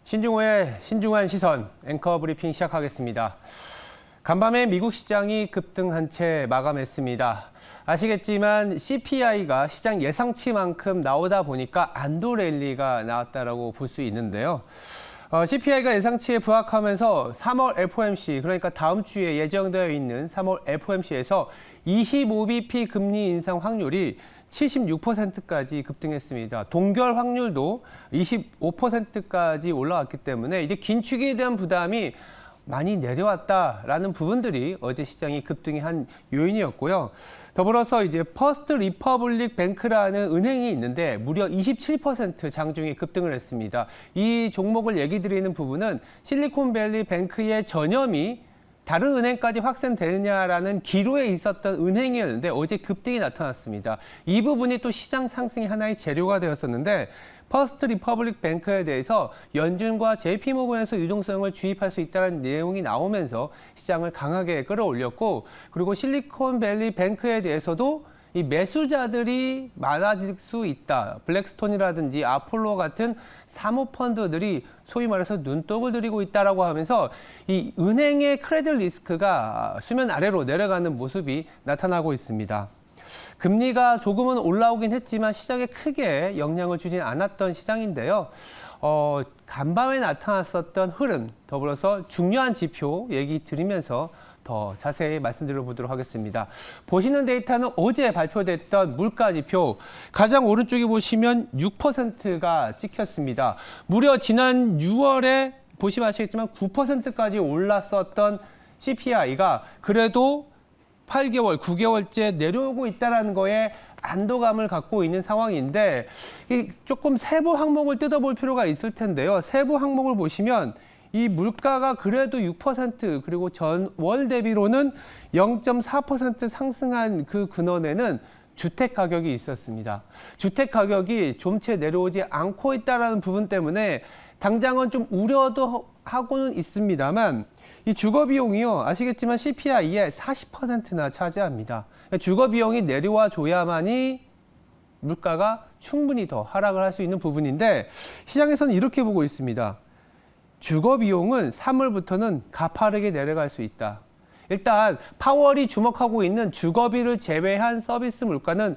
신중호의 신중한 시선 앵커 브리핑 시작하겠습니다. 간밤에 미국 시장이 급등한 채 마감했습니다. 아시겠지만 CPI가 시장 예상치만큼 나오다 보니까 안도 랠리가 나왔다라고 볼 수 있는데요. CPI가 예상치에 부합하면서 3월 FOMC, 그러니까 다음 주에 예정되어 있는 3월 FOMC에서 25bp 금리 인상 확률이 76%까지 급등했습니다. 동결 확률도 25%까지 올라왔기 때문에 이제 긴축에 대한 부담이 많이 내려왔다라는 부분들이 어제 시장이 급등이 한 요인이었고요. 더불어서 이제 퍼스트 리퍼블릭 뱅크라는 은행이 있는데 무려 27% 장중에 급등을 했습니다. 이 종목을 얘기 드리는 부분은 실리콘밸리 뱅크의 전염이 다른 은행까지 확산되느냐라는 기로에 있었던 은행이었는데 어제 급등이 나타났습니다. 이 부분이 또 시장 상승의 하나의 재료가 되었었는데 퍼스트 리퍼블릭 뱅크에 대해서 연준과 JP모건에서 유동성을 주입할 수 있다는 내용이 나오면서 시장을 강하게 끌어올렸고, 그리고 실리콘밸리 뱅크에 대해서도 이 매수자들이 많아질 수 있다. 블랙스톤이라든지 아폴로 같은 사모펀드들이 소위 말해서 눈독을 들이고 있다라고 하면서 이 은행의 크레딧 리스크가 수면 아래로 내려가는 모습이 나타나고 있습니다. 금리가 조금은 올라오긴 했지만 시장에 크게 영향을 주진 않았던 시장인데요. 간밤에 나타났었던 흐름, 더불어서 중요한 지표 얘기 드리면서 더 자세히 말씀드려 보도록 하겠습니다. 보시는 데이터는 어제 발표됐던 물가 지표, 가장 오른쪽에 보시면 6%가 찍혔습니다. 무려 지난 6월에 보시면 아시겠지만 9%까지 올랐었던 CPI가 그래도 8개월, 9개월째 내려오고 있다는 거에 안도감을 갖고 있는 상황인데, 조금 세부 항목을 뜯어볼 필요가 있을 텐데요. 세부 항목을 보시면 이 물가가 그래도 6% 그리고 전월 대비로는 0.4% 상승한 그 근원에는 주택 가격이 있었습니다. 주택 가격이 좀채 내려오지 않고 있다는 부분 때문에 당장은 좀 우려도 하고는 있습니다만, 이 주거 비용이요, 아시겠지만 CPI의 40%나 차지합니다. 주거 비용이 내려와 줘야만이 물가가 충분히 더 하락을 할 수 있는 부분인데, 시장에서는 이렇게 보고 있습니다. 주거 비용은 3월부터는 가파르게 내려갈 수 있다. 일단 파월이 주목하고 있는 주거비를 제외한 서비스 물가는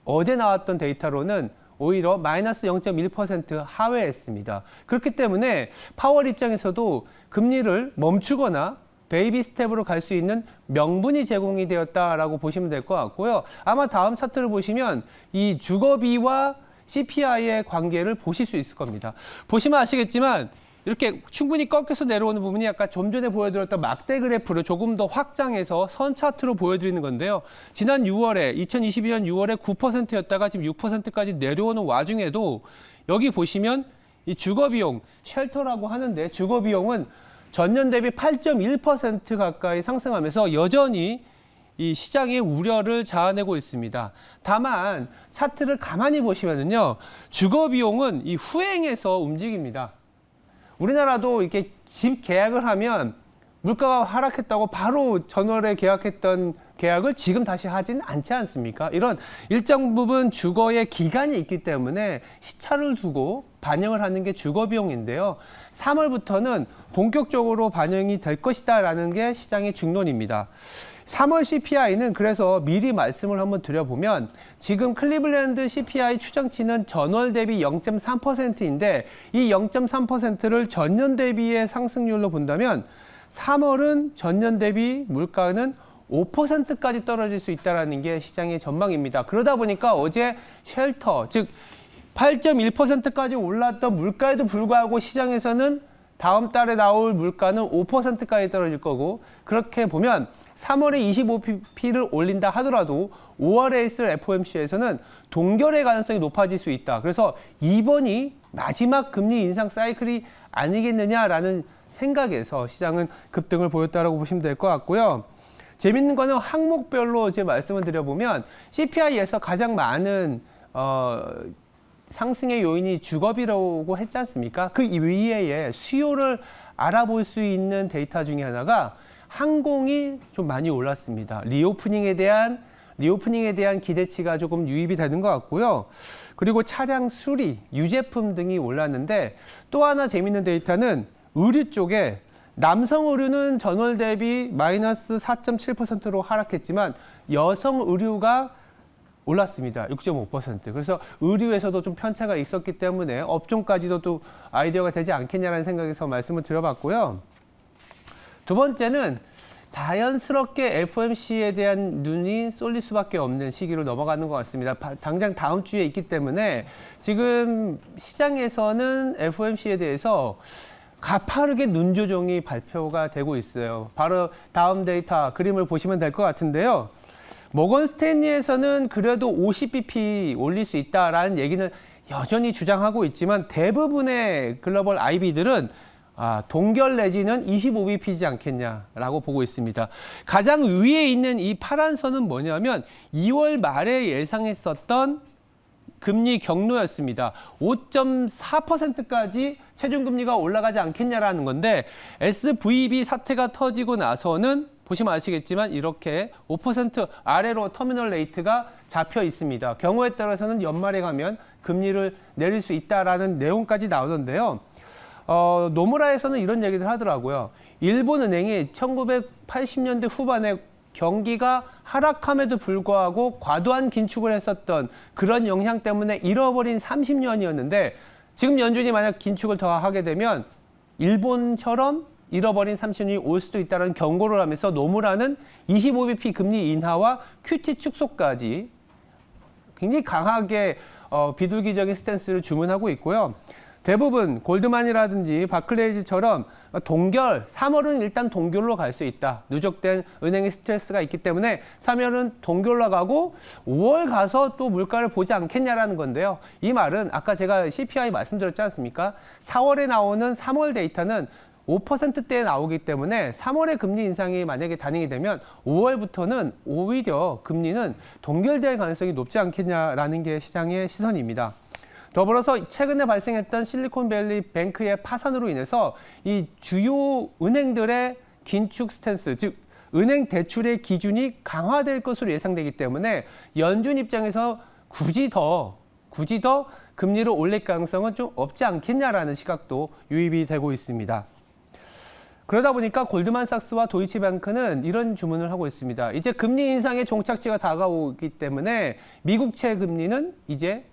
어제 나왔던 데이터로는 오히려 마이너스 0.1% 하회했습니다. 그렇기 때문에 파월 입장에서도 금리를 멈추거나 베이비 스텝으로 갈 수 있는 명분이 제공이 되었다라고 보시면 될 것 같고요. 아마 다음 차트를 보시면 이 주거비와 CPI의 관계를 보실 수 있을 겁니다. 보시면 아시겠지만 이렇게 충분히 꺾여서 내려오는 부분이 아까 좀 전에 보여드렸던 막대 그래프를 조금 더 확장해서 선 차트로 보여드리는 건데요. 지난 6월에 2022년 6월에 9%였다가 지금 6%까지 내려오는 와중에도 여기 보시면 이 주거비용, 쉘터라고 하는데 주거비용은 전년 대비 8.1% 가까이 상승하면서 여전히 이 시장의 우려를 자아내고 있습니다. 다만 차트를 가만히 보시면은요, 주거비용은 이 후행해서 움직입니다. 우리나라도 이렇게 집 계약을 하면 물가가 하락했다고 바로 전월에 계약했던 계약을 지금 다시 하진 않지 않습니까? 이런 일정 부분 주거의 기간이 있기 때문에 시차를 두고 반영을 하는 게 주거 비용인데요. 3월부터는 본격적으로 반영이 될 것이다라는 게 시장의 중론입니다. 3월 CPI는 그래서 미리 말씀을 한번 드려보면 지금 클리블랜드 CPI 추정치는 전월 대비 0.3%인데 이 0.3%를 전년 대비의 상승률로 본다면 3월은 전년 대비 물가는 5%까지 떨어질 수 있다는 게 시장의 전망입니다. 그러다 보니까 어제 쉘터, 즉 8.1%까지 올랐던 물가에도 불구하고 시장에서는 다음 달에 나올 물가는 5%까지 떨어질 거고, 그렇게 보면 3월에 25bp를 올린다 하더라도 5월에 있을 FOMC에서는 동결의 가능성이 높아질 수 있다. 그래서 이번이 마지막 금리 인상 사이클이 아니겠느냐라는 생각에서 시장은 급등을 보였다고 보시면 될 것 같고요. 재밌는 거는 항목별로 제 말씀을 드려보면 CPI에서 가장 많은 상승의 요인이 주거비라고 했지 않습니까? 그 이외에 수요를 알아볼 수 있는 데이터 중에 하나가 항공이 좀 많이 올랐습니다. 리오프닝에 대한 리오프닝에 대한 기대치가 조금 유입이 되는 것 같고요. 그리고 차량 수리, 유제품 등이 올랐는데 또 하나 재밌는 데이터는 의류 쪽에 남성 의류는 전월 대비 마이너스 4.7%로 하락했지만 여성 의류가 올랐습니다. 6.5%. 그래서 의류에서도 좀 편차가 있었기 때문에 업종까지도 또 아이디어가 되지 않겠냐라는 생각에서 말씀을 드려봤고요. 두 번째는 자연스럽게 FOMC에 대한 눈이 쏠릴 수밖에 없는 시기로 넘어가는 것 같습니다. 당장 다음 주에 있기 때문에 지금 시장에서는 FOMC에 대해서 가파르게 눈 조정이 발표가 되고 있어요. 바로 다음 데이터 그림을 보시면 될 것 같은데요. 모건 스탠리에서는 그래도 50bp 올릴 수 있다라는 얘기는 여전히 주장하고 있지만 대부분의 글로벌 IB들은 동결 내지는 25bp지 않겠냐라고 보고 있습니다. 가장 위에 있는 이 파란 선은 뭐냐면 2월 말에 예상했었던 금리 경로였습니다. 5.4%까지 체중금리가 올라가지 않겠냐라는 건데 SVB 사태가 터지고 나서는 보시면 아시겠지만 이렇게 5% 아래로 터미널 레이트가 잡혀 있습니다. 경우에 따라서는 연말에 가면 금리를 내릴 수 있다라는 내용까지 나오던데요. 노무라에서는 이런 얘기를 하더라고요. 일본은행이 1980년대 후반에 경기가 하락함에도 불구하고 과도한 긴축을 했었던 그런 영향 때문에 잃어버린 30년이었는데 지금 연준이 만약 긴축을 더 하게 되면 일본처럼 잃어버린 30년이 올 수도 있다는 경고를 하면서 노무라는 25bp 금리 인하와 QT 축소까지 굉장히 강하게 비둘기적인 스탠스를 주문하고 있고요. 대부분 골드만이라든지 바클레이즈처럼 동결, 3월은 일단 동결로 갈 수 있다. 누적된 은행의 스트레스가 있기 때문에 3월은 동결로 가고 5월 가서 또 물가를 보지 않겠냐라는 건데요. 이 말은 아까 제가 CPI 말씀드렸지 않습니까? 4월에 나오는 3월 데이터는 5%대에 나오기 때문에 3월에 금리 인상이 만약에 단행이 되면 5월부터는 오히려 금리는 동결될 가능성이 높지 않겠냐라는 게 시장의 시선입니다. 더불어서 최근에 발생했던 실리콘밸리 뱅크의 파산으로 인해서 이 주요 은행들의 긴축 스탠스, 즉 은행 대출의 기준이 강화될 것으로 예상되기 때문에 연준 입장에서 굳이 더 금리를 올릴 가능성은 좀 없지 않겠냐라는 시각도 유입이 되고 있습니다. 그러다 보니까 골드만삭스와 도이치뱅크는 이런 주문을 하고 있습니다. 이제 금리 인상의 종착지가 다가오기 때문에 미국채 금리는 이제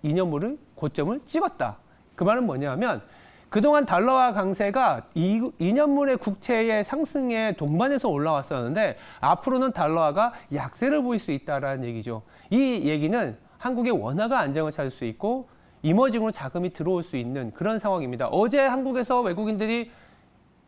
2년물을 고점을 찍었다. 그 말은 뭐냐면 그동안 달러화 강세가 2년물의 국채의 상승에 동반해서 올라왔었는데 앞으로는 달러화가 약세를 보일 수 있다는 얘기죠. 이 얘기는 한국의 원화가 안정을 찾을 수 있고 이머징으로 자금이 들어올 수 있는 그런 상황입니다. 어제 한국에서 외국인들이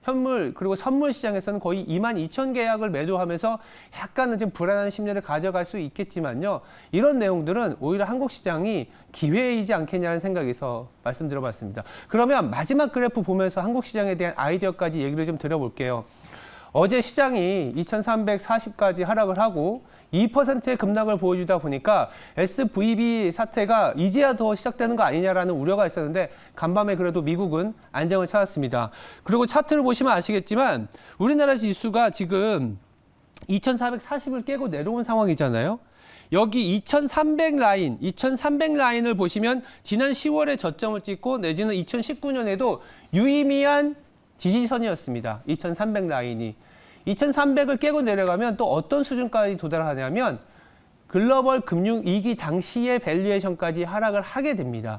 현물 그리고 선물 시장에서는 거의 22,000계약을 매도하면서 약간은 좀 불안한 심리를 가져갈 수 있겠지만요. 이런 내용들은 오히려 한국 시장이 기회이지 않겠냐는 생각에서 말씀드려봤습니다. 그러면 마지막 그래프 보면서 한국 시장에 대한 아이디어까지 얘기를 좀 드려볼게요. 어제 시장이 2,340까지 하락을 하고 2%의 급락을 보여주다 보니까 SVB 사태가 이제야 더 시작되는 거 아니냐라는 우려가 있었는데 간밤에 그래도 미국은 안정을 찾았습니다. 그리고 차트를 보시면 아시겠지만 우리나라 지수가 지금 2,440을 깨고 내려온 상황이잖아요. 여기 2,300 라인을 보시면 지난 10월에 저점을 찍고 내지는 2019년에도 유의미한 지지선이었습니다. 2,300 라인이. 2,300을 깨고 내려가면 또 어떤 수준까지 도달하냐면 글로벌 금융위기 당시의 밸류에이션까지 하락을 하게 됩니다.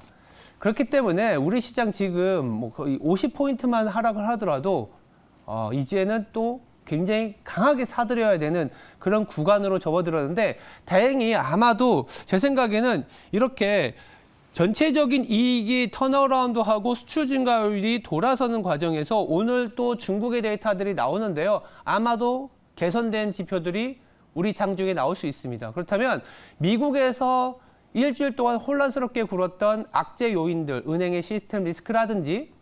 그렇기 때문에 우리 시장 지금 뭐 거의 50포인트만 하락을 하더라도 이제는 또 굉장히 강하게 사들여야 되는 그런 구간으로 접어들었는데 다행히 아마도 제 생각에는 이렇게 전체적인 이익이 턴어라운드하고 수출 증가율이 돌아서는 과정에서 오늘 또 중국의 데이터들이 나오는데요. 아마도 개선된 지표들이 우리 장중에 나올 수 있습니다. 그렇다면 미국에서 일주일 동안 혼란스럽게 굴었던 악재 요인들, 은행의 시스템 리스크라든지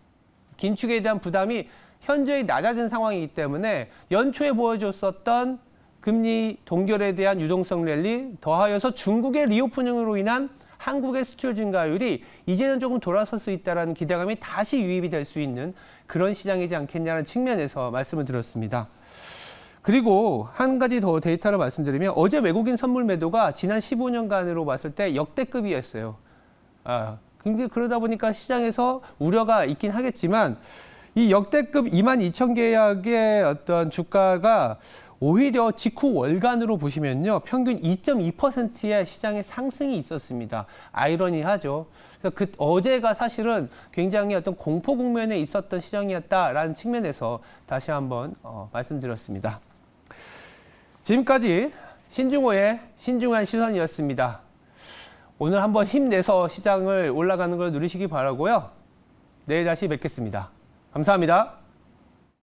긴축에 대한 부담이 현저히 낮아진 상황이기 때문에 연초에 보여줬었던 금리 동결에 대한 유동성 랠리 더하여서 중국의 리오프닝으로 인한 한국의 수출 증가율이 이제는 조금 돌아설 수 있다는 기대감이 다시 유입이 될 수 있는 그런 시장이지 않겠냐는 측면에서 말씀을 드렸습니다. 그리고 한 가지 더 데이터를 말씀드리면 어제 외국인 선물 매도가 지난 15년간으로 봤을 때 역대급이었어요. 굉장히 그러다 보니까 시장에서 우려가 있긴 하겠지만 이 역대급 22,000계약의 어떤 주가가 오히려 직후 월간으로 보시면요. 평균 2.2%의 시장의 상승이 있었습니다. 아이러니하죠. 그래서 어제가 사실은 굉장히 어떤 공포 국면에 있었던 시장이었다라는 측면에서 다시 한번 말씀드렸습니다. 지금까지 신중호의 신중한 시선이었습니다. 오늘 한번 힘내서 시장을 올라가는 걸 누리시기 바라고요. 내일 다시 뵙겠습니다. 감사합니다.